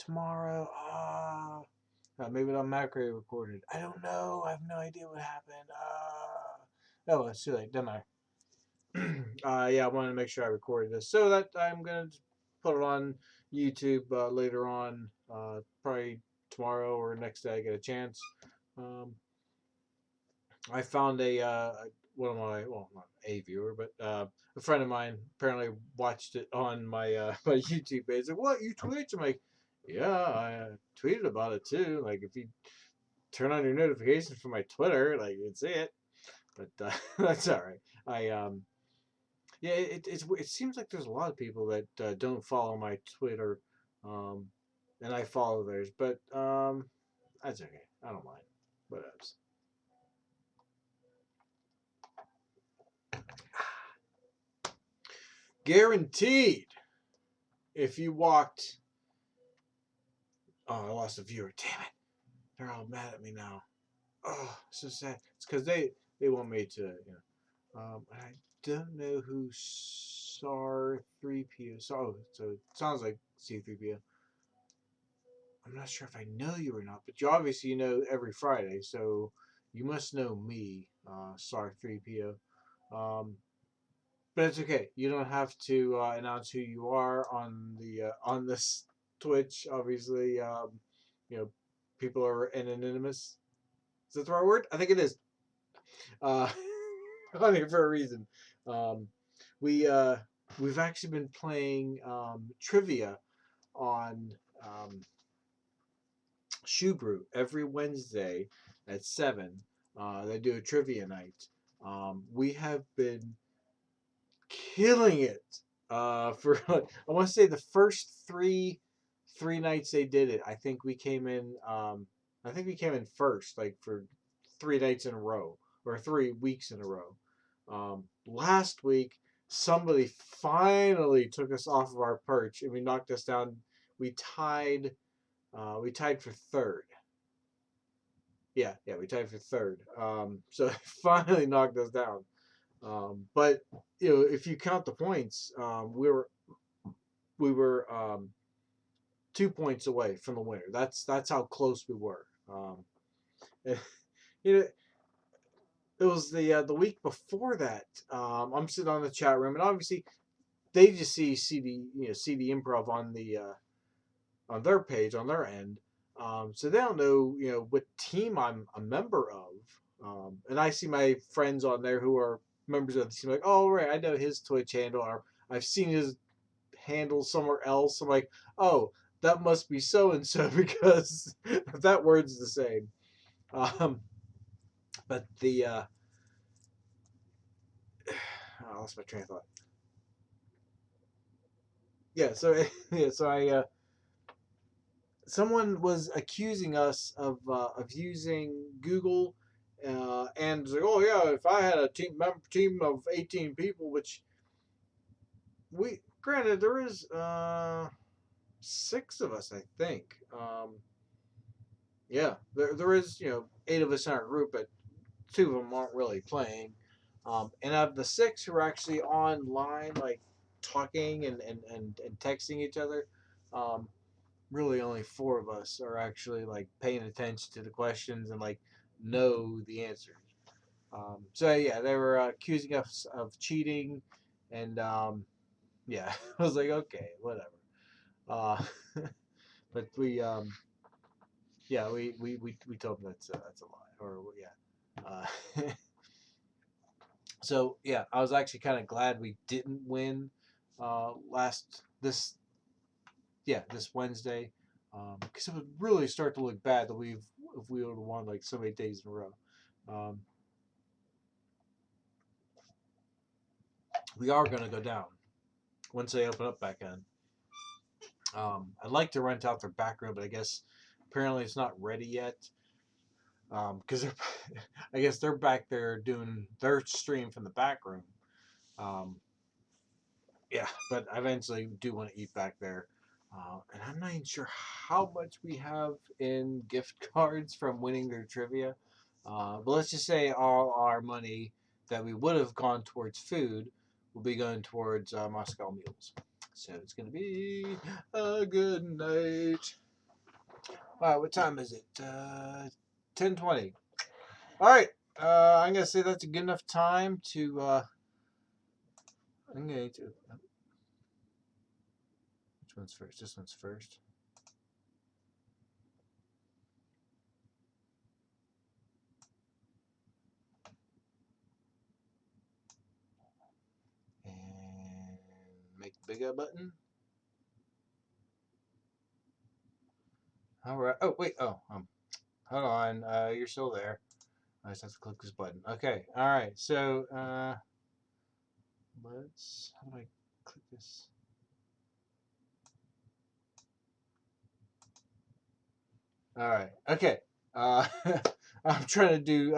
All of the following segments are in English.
tomorrow. Maybe it automatically recorded. I don't know. I have no idea what happened. Oh, it's too late. Doesn't matter. Yeah, I wanted to make sure I recorded this so that I'm gonna put it on YouTube later on, probably tomorrow or next day I get a chance. Um, I found one of my, well, not a viewer, but a friend of mine apparently watched it on my my YouTube page. Like, what, you Twitch? I'm like, yeah, I tweeted about it too. Like, if you turn on your notifications for my Twitter, like, you can see it. But that's all right. I Yeah, it seems like there's a lot of people that don't follow my Twitter, um, and I follow theirs, but that's okay. I don't mind. What else? Guaranteed. If you walked, oh, I lost a viewer. Damn it! They're all mad at me now. Oh, so sad. It's because they want me to, I don't know who SAR 3PO. So it sounds like C3PO. I'm not sure if I know you or not, but you obviously know every Friday, so you must know me, SAR 3PO. But it's okay. You don't have to announce who you are on this Twitch. Obviously, you know, people are anonymous. Is that the right word? I think it is. Uh, on here for a reason. Um, we we've actually been playing trivia on Shoe Brew every Wednesday at 7. They do a trivia night. We have been killing it for I want to say the first three nights they did it. I think we came in first, like, for 3 nights in a row or 3 weeks in a row. Last week somebody finally took us off of our perch and we knocked us down. We tied we tied for third. Yeah, we tied for third. So it finally knocked us down. But if you count the points, we were 2 points away from the winner. That's how close we were. And, you know, it was the week before that. I'm sitting on the chat room, and obviously they just see the Improv on their page on their end. So they don't know what team I'm a member of. And I see my friends on there who are members of the team. Like, oh right, I know his Twitch handle, or I've seen his handle somewhere else. I'm like, oh, that must be so and so because that word's the same. Um, but I lost my train of thought. Yeah, so yeah, so I someone was accusing us of using Google, and like, oh yeah, if I had a team of 18 people, which we granted there is 6 of us, I think. Yeah, there is 8 of us in our group, but 2 of them aren't really playing. And of the 6 who are actually online, like talking and texting each other, um, really only 4 of us are actually like paying attention to the questions and like know the answers. So yeah, they were accusing us of cheating, and yeah, I was like, okay, whatever. Uh, but we told them that's a lie, or yeah. So yeah, I was actually kind of glad we didn't win last this Wednesday, because it would really start to look bad that if we would have won like so many days in a row. Um, we are going to go down once they open up back in. I'd like to rent out their back room, but I guess apparently it's not ready yet. Because I guess they're back there doing their stream from the back room. Um, yeah, but I eventually do want to eat back there. And I'm not even sure how much we have in gift cards from winning their trivia. But let's just say all our money that we would have gone towards food will be going towards Moscow mules. So it's going to be a good night. All right, what time is it? 10:20. All right. I'm gonna say that's a good enough time to. I'm going to. Which one's first? This one's first. And make bigger button. All right. Oh wait. Oh, hold on. You're still there. I just have to click this button. Okay. All right. So let's. How do I click this? All right. Okay. Uh, I'm trying to do.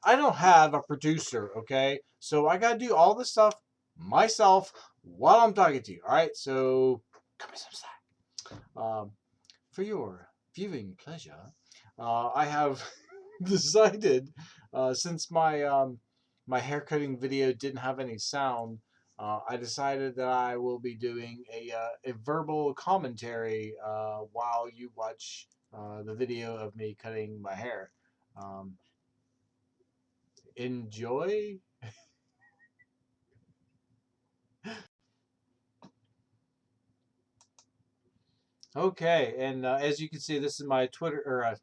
I don't have a producer. Okay. So I gotta do all this stuff myself while I'm talking to you. All right. So cut me some slack. For your viewing pleasure, I have decided, since my haircutting video didn't have any sound, I decided that I will be doing a verbal commentary while you watch the video of me cutting my hair. Um, Enjoy. Okay, and as you can see, this is my Twitter.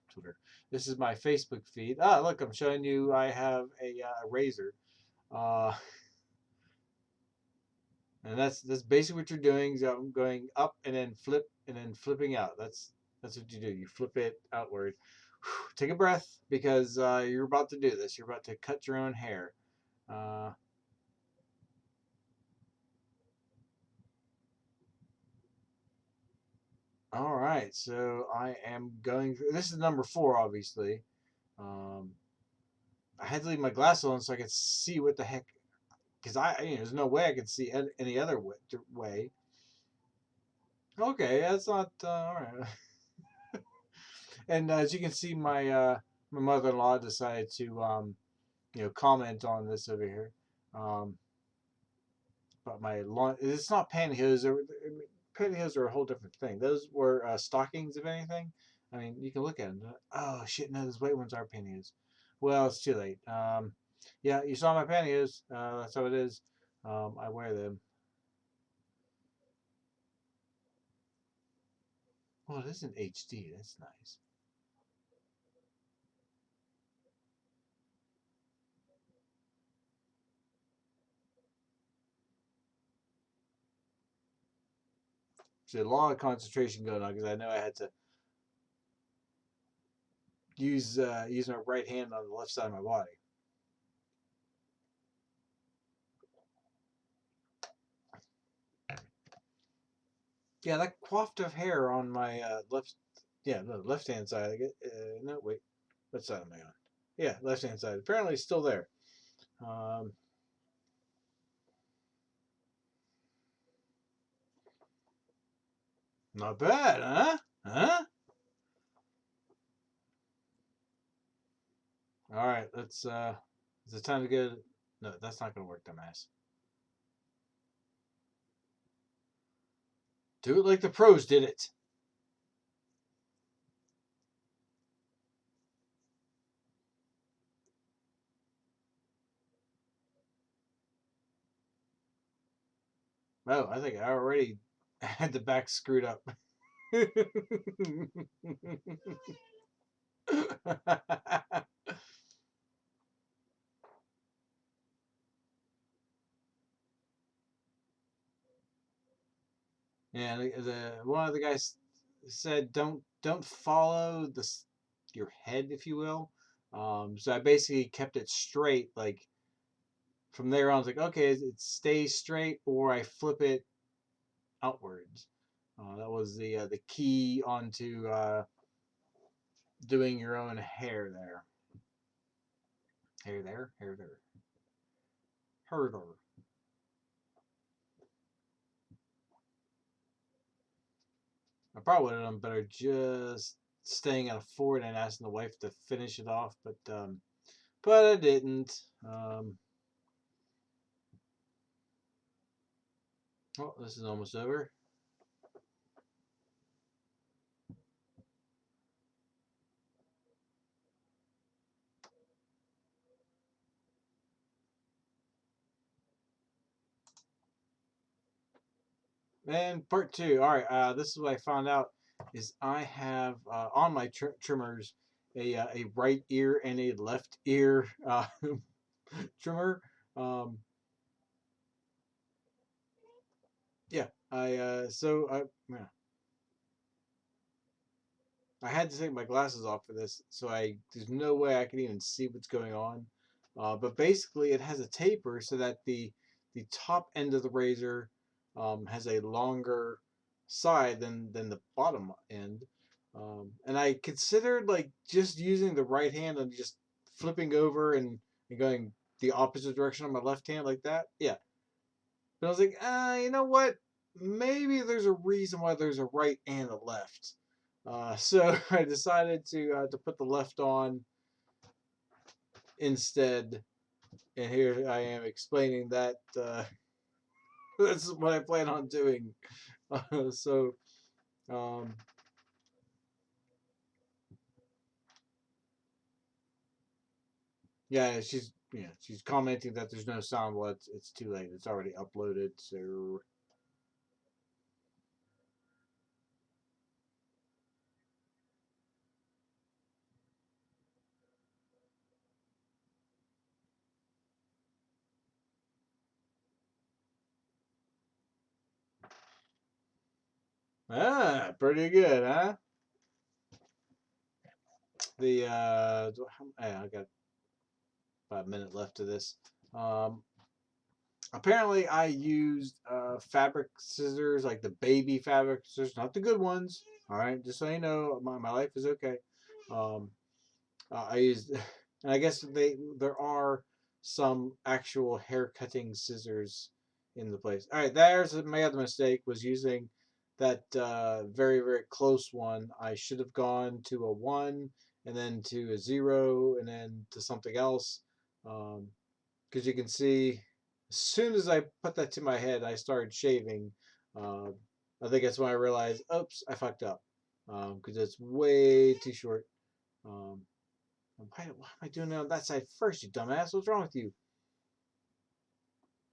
This is my Facebook feed. Ah, look, I'm showing you. I have a razor. Uh, and that's basically what you're doing. Is I'm going up and then flip and then flipping out. That's what you do. You flip it outward. Take a breath because you're about to do this. You're about to cut your own hair. Uh, all right, so I am going through. This is number 4, obviously. Um, I had to leave my glasses on so I could see what the heck. Because there's no way I could see any other way. Okay, that's not all right. And as you can see, my mother-in-law decided to comment on this over here. Um, but my lawn, it's not pantyhose. Pantyhose are a whole different thing. Those were stockings, if anything. I mean, you can look at them. Oh shit! No, those white ones are pantyhose. Well, it's too late. Yeah, you saw my pantyhose. That's how it is. I wear them. Well, it isn't HD. That's nice. So a lot of concentration going on because I know I had to use my right hand on the left side of my body. Yeah, that coiffed of hair on my left, yeah, no, left hand side. No, wait, what side am I on? Yeah, left hand side. Apparently, it's still there. Um, Not bad, huh? Huh? All right, let's. Is it time to get? No, that's not gonna work, dumbass. Do it like the pros did it. Oh, I think I already had the back screwed up. Yeah, the one of the guys said don't follow your head, if you will. So I basically kept it straight. Like from there on, I was like, okay, it stays straight, or I flip it outwards. That was the key onto doing your own hair there. Hair there, hair there, hair there. I probably would have done better just staying at a fort and asking the wife to finish it off, but I didn't. Oh, this is almost over. And part two. All right. This is what I found out is I have on my trimmers a right ear and a left ear trimmer. Um, yeah. Yeah. I had to take my glasses off for this, so there's no way I can even see what's going on. But basically, it has a taper so that the top end of the razor has a longer side than the bottom end. And I considered like just using the right hand and just flipping over and going the opposite direction on my left hand like that. Yeah, but I was like, you know what? Maybe there's a reason why there's a right and a left. So I decided to put the left on instead, and here I am explaining that that's what I plan on doing. So um, yeah, she's commenting that there's no sound. Well, it's too late. It's already uploaded. So pretty good, huh? I got about a minute left of this. Um, Apparently I used fabric scissors, like the baby fabric scissors, not the good ones. All right, just so you know, my life is okay. Um, I used, and I guess there are some actual hair cutting scissors in the place. All right, there's my other mistake was using that very close one. I should have gone to a one and then to a zero and then to something else. Um, because you can see as soon as I put that to my head, I started shaving. Uh, I think that's when I realized, oops, I fucked up because it's way too short. Um, why am I doing it on that side first, you dumbass? What's wrong with you?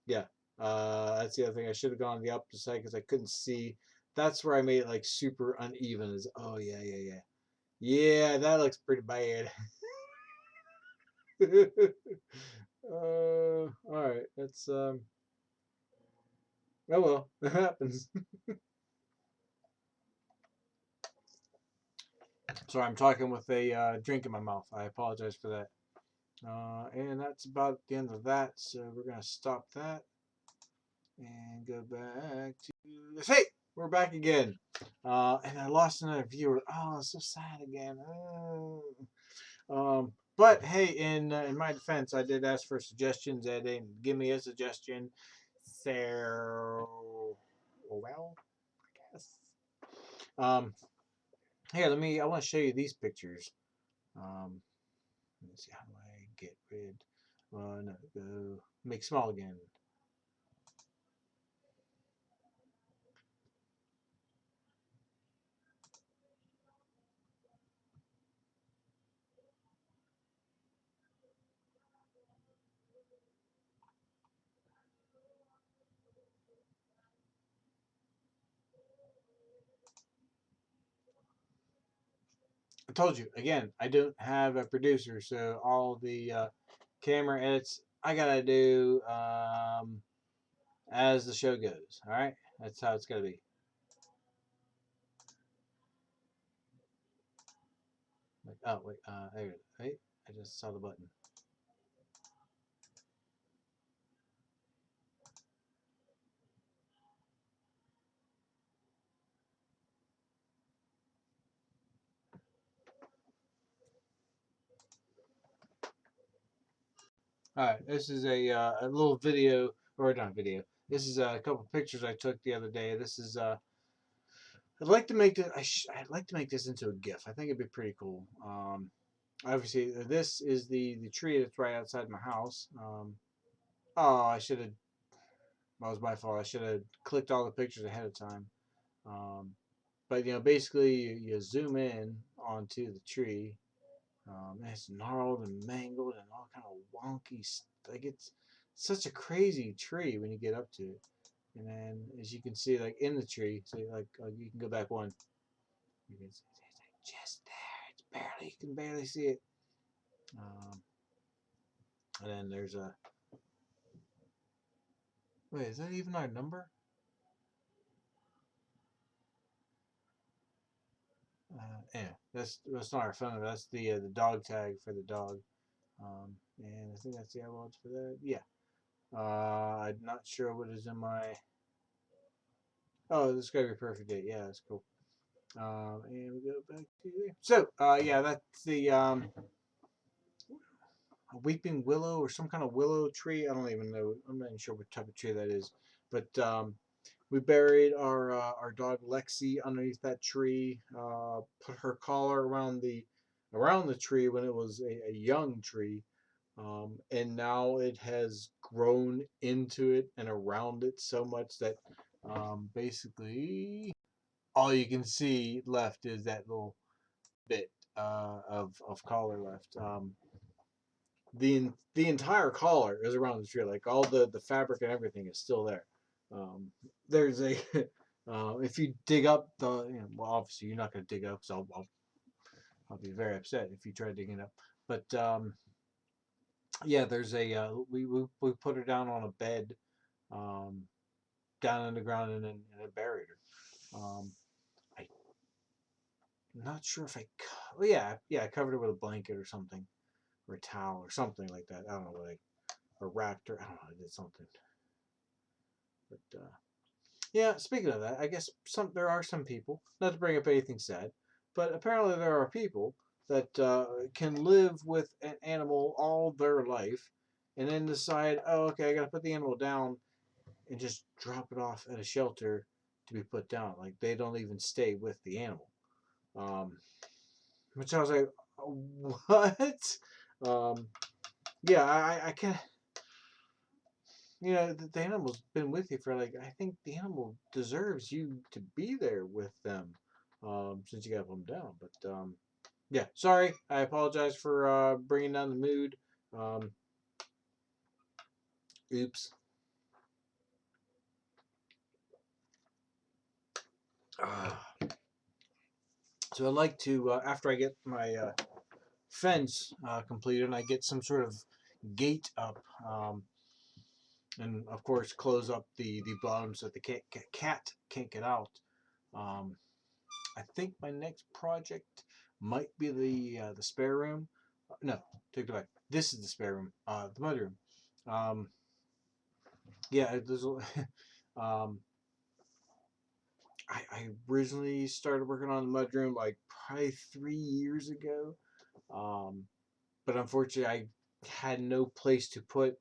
Yeah, that's the other thing. I should have gone on the opposite side because I couldn't see. That's where I made it like super uneven. Is oh yeah. Yeah, that looks pretty bad. All right, that's oh well, it happens. Sorry, I'm talking with a drink in my mouth. I apologize for that. And that's about the end of that. So we're going to stop that and go back to the hey, we're back again. And I lost another viewer. Oh, it's so sad again. Oh. But hey, in my defense, I did ask for suggestions. They didn't give me a suggestion. So, well, I guess. Um, Here, I want to show you these pictures. Um, Let's see, how do I get rid? No, go make small again. I told you again. I don't have a producer, so all the camera edits I gotta do as the show goes. All right, that's how it's gotta be. Like, oh wait, there it is. Wait, I just saw the button. All right, this is a little video or not video. This is a couple pictures I took the other day. This is I'd like to make this. I'd like to make this into a GIF. I think it'd be pretty cool. Obviously, this is the tree that's right outside my house. Oh, I should have. That was my fault. I should have clicked all the pictures ahead of time. Um, but basically, you zoom in onto the tree. And it's gnarled and mangled and all kind of wonky. Like it's such a crazy tree when you get up to it. And then, as you can see, like in the tree, see, like you can go back one. You can see it's like just there. It's barely, you can barely see it. Um, and then there's a. Wait, is that even our number? Yeah, that's not our phone number. That's the dog tag for the dog. And I think that's the eyeballs for that. Yeah. I'm not sure what is in my. Oh, this is gonna be a perfect date. Yeah, that's cool. And we go back to there. So, yeah, that's the a weeping willow or some kind of willow tree. I don't even know. I'm not even sure what type of tree that is. But we buried our dog Lexi underneath that tree. Put her collar around the tree when it was a young tree. And now it has grown into it and around it so much that basically all you can see left is that little bit of collar left. The entire collar is around the tree, like all the fabric and everything is still there. There's a if you dig up well, obviously you're not going to dig up, so I'll be very upset if you try digging it up. But yeah, there's a we put her down on a bed um, down in the ground and buried her. I'm not sure if well, yeah, I covered her with a blanket or something, or a towel or something like that. I don't know what or wrapped her. I don't know. I did something. But yeah, speaking of that, I guess there are some people, not to bring up anything sad, but apparently there are people that can live with an animal all their life, and then decide, oh, okay, I got to put the animal down and just drop it off at a shelter to be put down. Like they don't even stay with the animal. Um, which I was like, what? Um, yeah, I can't. The animal's been with you for like I think the animal deserves you to be there with them, since you got them down. But yeah, sorry, I apologize for bringing down the mood. Um, oops. So I'd like to after I get my fence completed and I get some sort of gate up. And of course close up the bottom so that the cat can't get out. Um, I think my next project might be the spare room. No, take it back. This is the spare room. The mudroom. Um, yeah, there's. um, I originally started working on the mudroom like probably 3 years ago. Um, but unfortunately, I had no place to put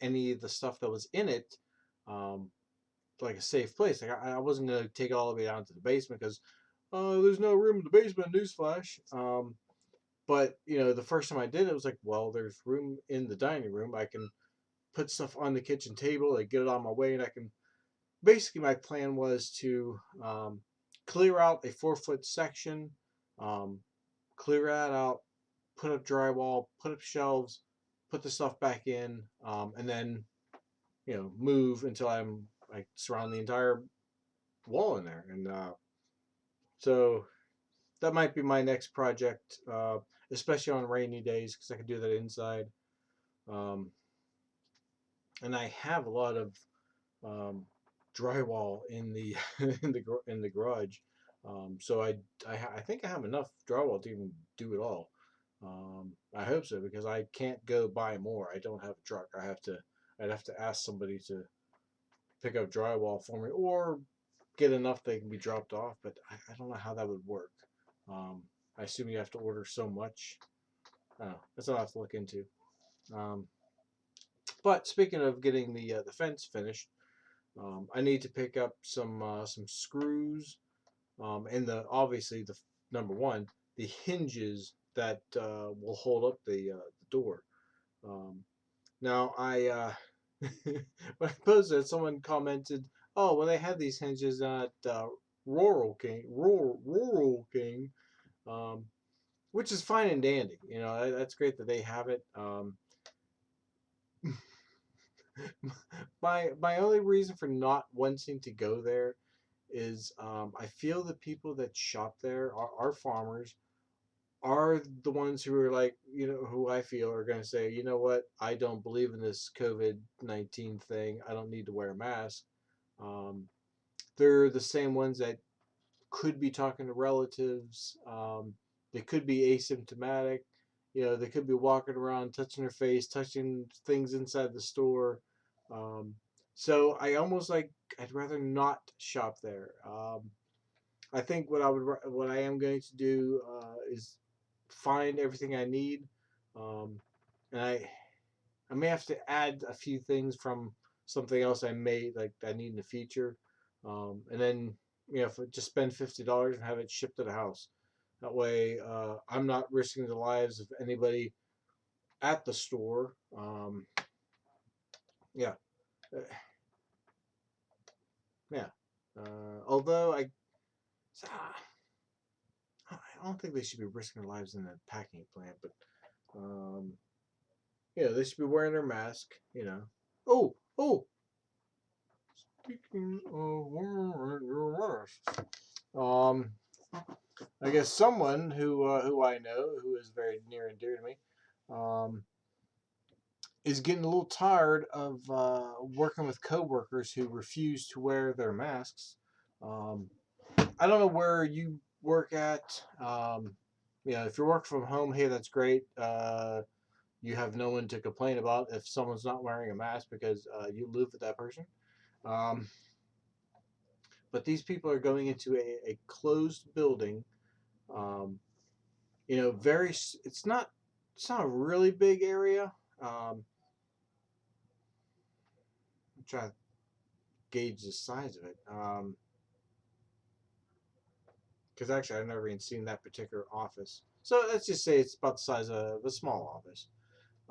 any of the stuff that was in it. Um, like a safe place. Like I wasn't gonna take it all the way down to the basement because there's no room in the basement. Newsflash. But the first time I did it, was like, well, there's room in the dining room. I can put stuff on the kitchen table, like get it on my way, and I can. Basically, my plan was to clear out a 4 foot section, um, clear that out, put up drywall, put up shelves, put the stuff back in, and then move until I'm like surround the entire wall in there. And so that might be my next project, especially on rainy days because I can do that inside. Um, and I have a lot of um, drywall in the in the garage. So I think I have enough drywall to even do it all. I hope so because I can't go buy more. I don't have a truck. I'd have to ask somebody to pick up drywall for me or get enough that can be dropped off. But I don't know how that would work. I assume you have to order so much. I don't know. That's what I have to look into. Um, but speaking of getting the fence finished, I need to pick up some screws, and obviously the number one, the hinges that will hold up the door. Um, now when I posted it, someone commented, "Oh, well, they have these hinges at Rural King," um, which is fine and dandy. That's great that they have it. my only reason for not wanting to go there is I feel the people that shop there are farmers, are the ones who are like, who I feel are going to say, you know what, I don't believe in this COVID-19 thing. I don't need to wear a mask. Um, they're the same ones that could be talking to relatives. They could be asymptomatic. They could be walking around, touching their face, touching things inside the store. Um, so I almost like I'd rather not shop there. I think what I am going to do is find everything I need, um, and I may have to add a few things from something else I may like I need in the future, and then just spend $50 and have it shipped to the house. That way, I'm not risking the lives of anybody at the store. Yeah, uh, yeah. Although I don't think they should be risking their lives in a packing plant, but um, they should be wearing their mask. Oh, speaking of wearing your mask, I guess someone who I know who is very near and dear to me, um, is getting a little tired of working with coworkers who refuse to wear their masks. Um, I don't know where you work at. If you work from home, hey, that's great. You have no one to complain about if someone's not wearing a mask because you live with that person. Um, but these people are going into a closed building. Um, very. It's not a really big area. I'm trying to gauge the size of it. Because actually, I've never even seen that particular office. So let's just say it's about the size of a small office.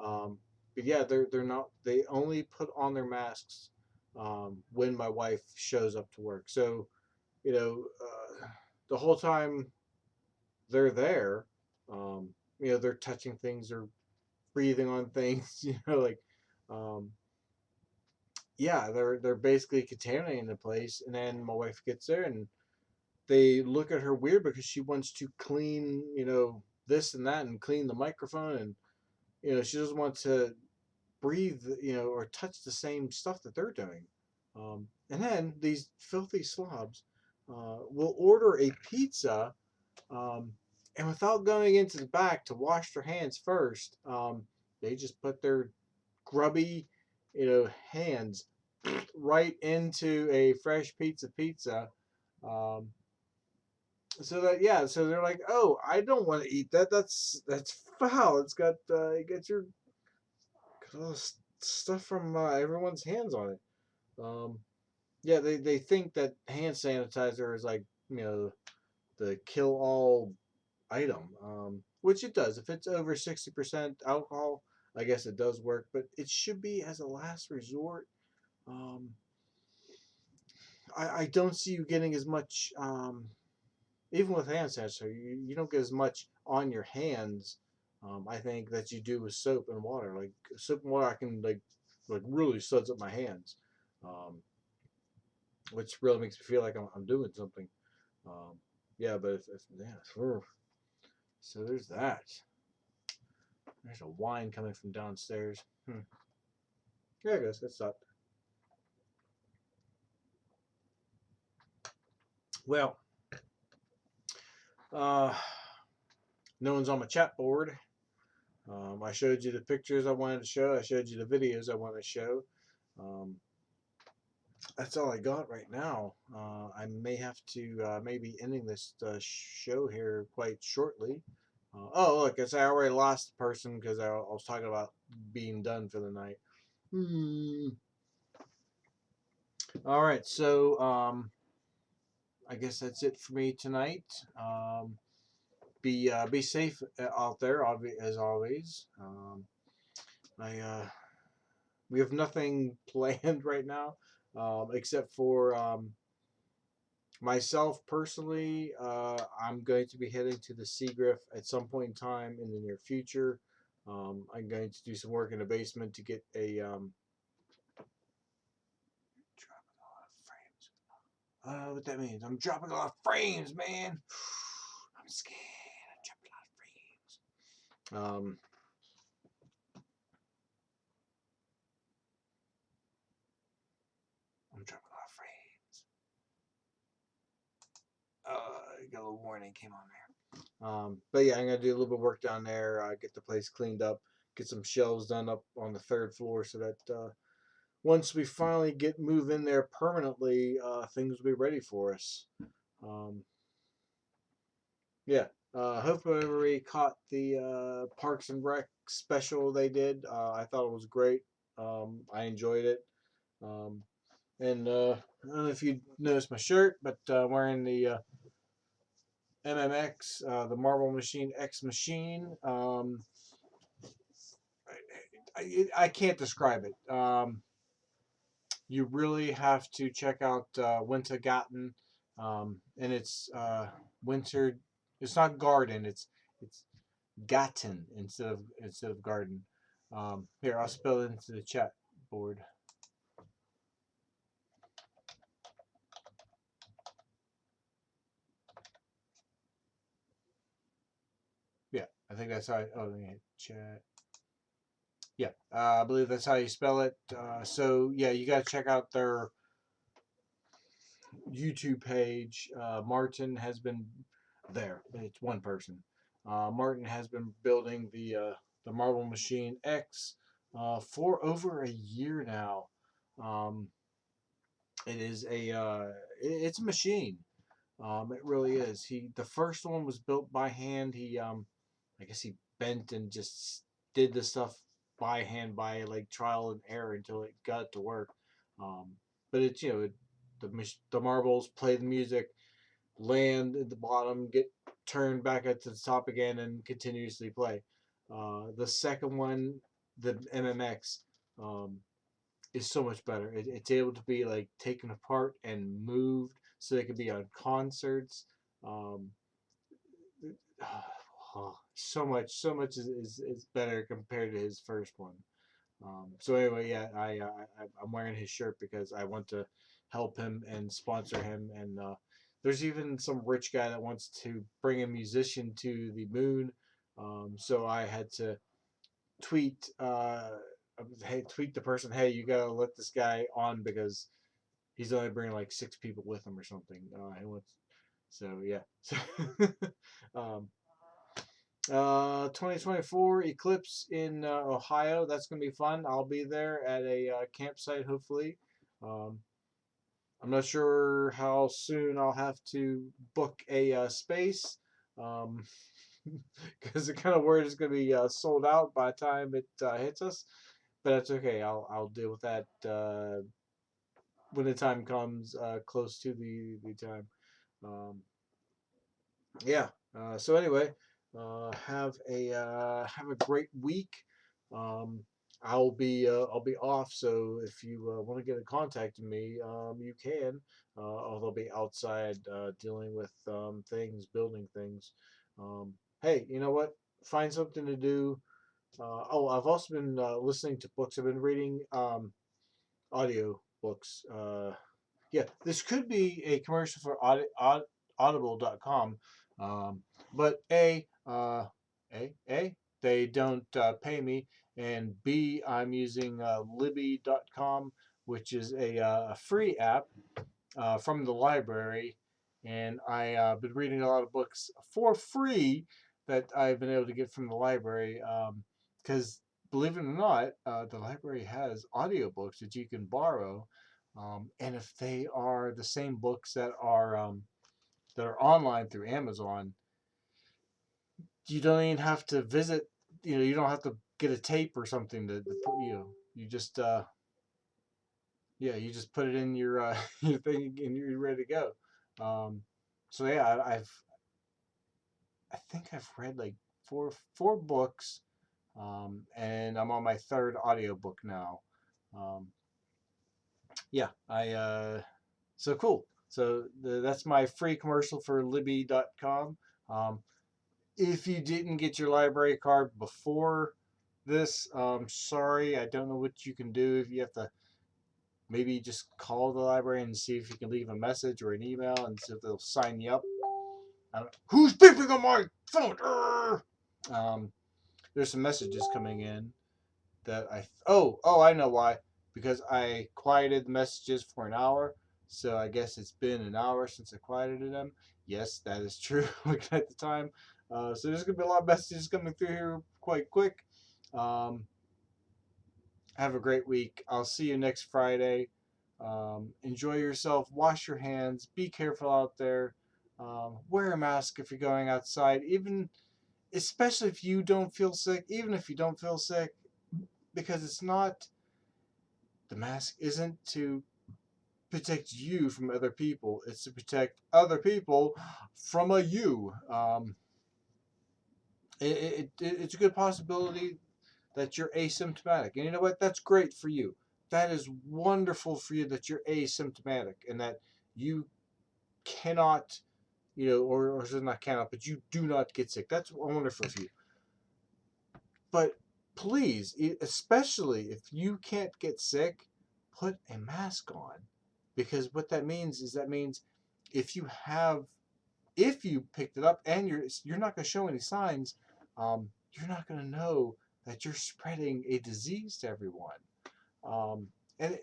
Um, but yeah, they're not. They only put on their masks when my wife shows up to work. So the whole time they're there, um, they're touching things or breathing on things. Like um, yeah, they're basically contaminating the place. And then my wife gets there and they look at her weird because she wants to clean, this and that and clean the microphone and she doesn't want to breathe, or touch the same stuff that they're doing. And then these filthy slobs will order a pizza, um, and without going into the back to wash their hands first, they just put their grubby, hands right into a fresh pizza. Um, so they're like, oh, I don't want to eat that. That's foul. It gets got all this stuff from everyone's hands on it. Um, yeah, they think that hand sanitizer is like the kill all item, which it does. If it's over 60% alcohol, I guess it does work, but it should be as a last resort. Um, I don't see you getting as much. Even with hand sanitizer, you don't get as much on your hands. I think that you do with soap and water. Like soap and water, I can like really suds up my hands, um, which really makes me feel like I'm doing something. Um, yeah, but if yeah, so there's that. There's a whine coming from downstairs. Yeah, I guess that's not. Well, uh, no one's on my chat board. I showed you the pictures I wanted to show. I showed you the videos I wanted to show. Um, that's all I got right now. I may have to maybe ending this show here quite shortly. Oh, look, I already lost the person because I was talking about being done for the night. All right, so I guess that's it for me tonight. Be safe out there, as always. I We have nothing planned right now, except for myself personally. I'm going to be heading to the Seagriff at some point in time in the near future. I'm going to do some work in the basement to get I don't know what that means. I'm dropping a lot of frames, man. I'm scared. I'm dropping a lot of frames. I'm dropping a lot of frames. Got a little warning came on there. But yeah, I'm gonna do a little bit of work down there. Get the place cleaned up. Get some shelves done up on the third floor so that once we finally get move in there permanently, things will be ready for us. Um, yeah. Hopefully everybody caught the Parks and Rec special they did. I thought it was great. I enjoyed it. Um, and I don't know if you noticed my shirt, but wearing the MMX, the Marble Machine X Machine. I can't describe it. You really have to check out Wintergarten, and it's winter. It's not garden. It's Gatten instead of garden. Here, I'll spell it into the chat board. Yeah, I think that's how. Oh, let me hit chat. Yeah, I believe that's how you spell it. So yeah, you got to check out their YouTube page. Martin has been there. It's one person. Martin has been building the Marble Machine X for over a year now. Um, it is it's a machine. It really is. The first one was built by hand. I guess he bent and just did the stuff by hand by like trial and error until it got to work. Um, but it's the marbles play the music, land at the bottom, get turned back up to the top again, and continuously play. The second one, the MMX, um, is so much better. It's able to be like taken apart and moved, so they could be on concerts. Um, so much is better compared to his first one. So anyway, yeah, I'm wearing his shirt because I want to help him and sponsor him. And there's even some rich guy that wants to bring a musician to the moon. So I had to tweet, hey, tweet the person, hey, you gotta let this guy on because he's only bringing like 6 people with him or something. He wants, so yeah. um, 2024 eclipse in Ohio. That's gonna be fun. I'll be there at a campsite hopefully. Um, I'm not sure how soon I'll have to book a space because it kind of worried it's gonna be sold out by the time it hits us. But that's okay. I'll deal with that when the time comes close to the time. Um, yeah. So anyway, have a great week. Um, I'll be off, so if you want to get in contact with me, you can. I'll be outside dealing with things, building things. Hey, you know what? Find something to do. I've also been listening to books. I've been reading audio books. Yeah, this could be a commercial for audible.com. But A, they don't pay me, and B, I'm using Libby.com, which is a free app from the library, and I've been reading a lot of books for free that I've been able to get from the library. Because believe it or not, the library has audiobooks that you can borrow, and if they are the same books that are online through Amazon, you don't even have to visit. You don't have to get a tape or something to put. You just yeah, you just put it in your your thing and you're ready to go. Um, so yeah, I think I've read like four books, and I'm on my third audiobook now. Um, yeah, I so cool. So that's my free commercial for Libby.com. Um, if you didn't get your library card before this, sorry, I don't know what you can do. If you have to maybe just call the library and see if you can leave a message or an email and see if they'll sign you up. Who's beeping on my phone? There's some messages coming in that I know why, because I quieted the messages for an hour, so I guess it's been an hour since I quieted them. Yes, that is true. Looking at the time, so there's gonna be a lot of messages coming through here quite quick. Um, have a great week. I'll see you next Friday. Enjoy yourself. Wash your hands. Be careful out there. Wear a mask if you're going outside, even especially if you don't feel sick. Even if you don't feel sick, because it's not the mask isn't to protect you from other people. It's to protect other people from a you. It's a good possibility that you're asymptomatic. And you know what? That's great for you. That is wonderful for you that you're asymptomatic and that you cannot, or not cannot, but you do not get sick. That's wonderful for you. But please, especially if you can't get sick, put a mask on. Because what that means is if you have if you picked it up and you're not going to show any signs, you're not going to know that you're spreading a disease to everyone. And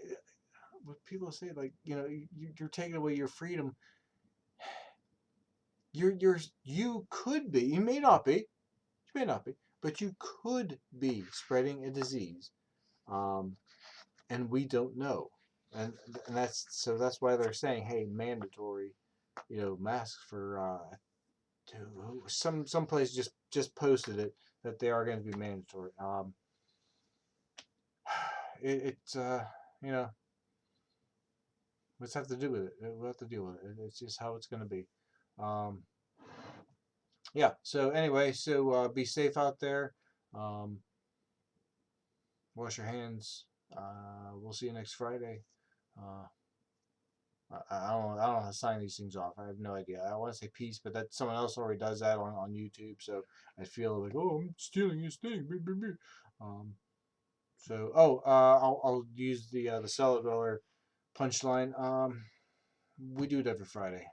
what people say, like, you're taking away your freedom. You could be, you may not be, but you could be spreading a disease, and we don't know. And that's why they're saying, hey, mandatory, masks for some place just posted it that they are going to be mandatory. It's you know we just have to do with it. We'll have to deal with it. It's just how it's going to be. Um, yeah. So anyway, be safe out there. Um, wash your hands. We'll see you next Friday. Uh, I don't know how to sign these things off. I have no idea. I want to say peace, but that someone else already does that on YouTube. So I feel like, oh, I'm stealing his thing. Um, I'll use the cellar dweller punchline. We do it every Friday.